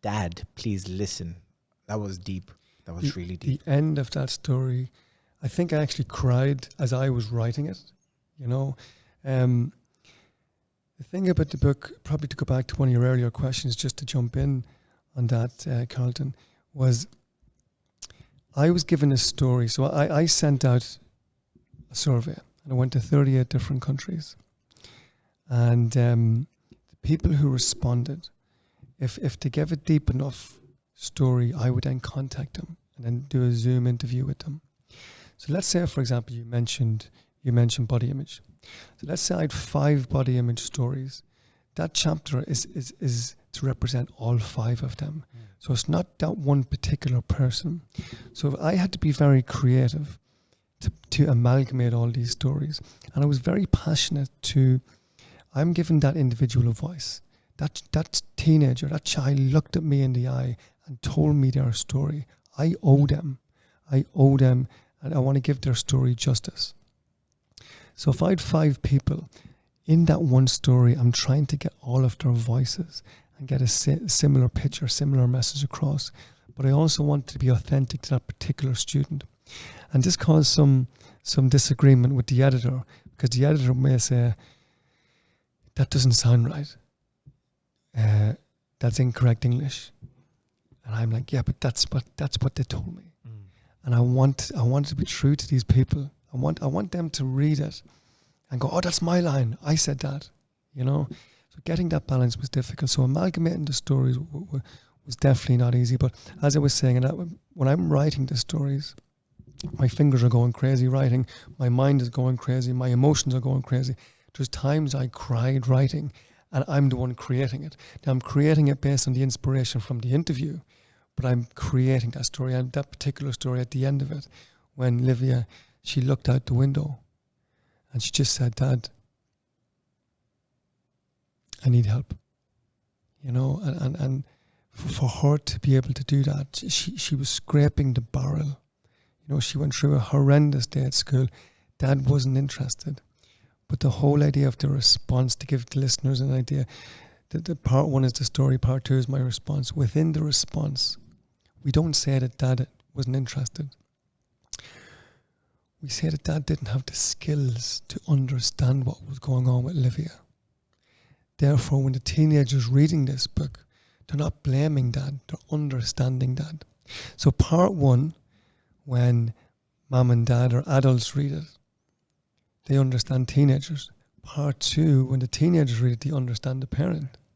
Dad, please listen. That was deep. That was really deep. The end of that story, I think I actually cried as I was writing it. You know, the thing about the book, probably to go back to one of your earlier questions, just to jump in on that, Carlton, was I was given a story. So I sent out a survey and I went to 38 different countries. And the people who responded, if they gave a deep enough story, I would then contact them and then do a Zoom interview with them. So let's say, for example, you mentioned body image. So let's say I had 5 body image stories. That chapter is to represent all 5 of them. So it's not that one particular person. So I had to be very creative to amalgamate all these stories. And I was very passionate I'm giving that individual a voice. That teenager, that child looked at me in the eye and told me their story. I owe them, and I want to give their story justice. So if I had 5 people in that one story, I'm trying to get all of their voices and get a similar picture, similar message across. But I also want to be authentic to that particular student. And this caused some disagreement with the editor, because the editor may say, that doesn't sound right. That's incorrect English. And I'm like, yeah, but that's what they told me. And I want to be true to these people. I want them to read it and go, oh, that's my line. I said that, you know. So getting that balance was difficult. So amalgamating the stories was definitely not easy. But as I was saying, when I'm writing the stories, my fingers are going crazy writing. My mind is going crazy. My emotions are going crazy. There's times I cried writing, and I'm the one creating it. Now I'm creating it based on the inspiration from the interview, but I'm creating that story, and that particular story at the end of it, when Livia, she looked out the window and she just said, Dad, I need help. You know, and for her to be able to do that, she was scraping the barrel. You know, she went through a horrendous day at school. Dad wasn't interested. But the whole idea of the response, to give the listeners an idea, that the part 1 is the story, part 2 is my response. Within the response, we don't say that Dad wasn't interested. We say that Dad didn't have the skills to understand what was going on with Livia. Therefore, when the teenager's reading this book, they're not blaming Dad, they're understanding Dad. So part 1, when Mom and Dad or adults read it, they understand teenagers. Part 2, when the teenagers read it, they understand the parent.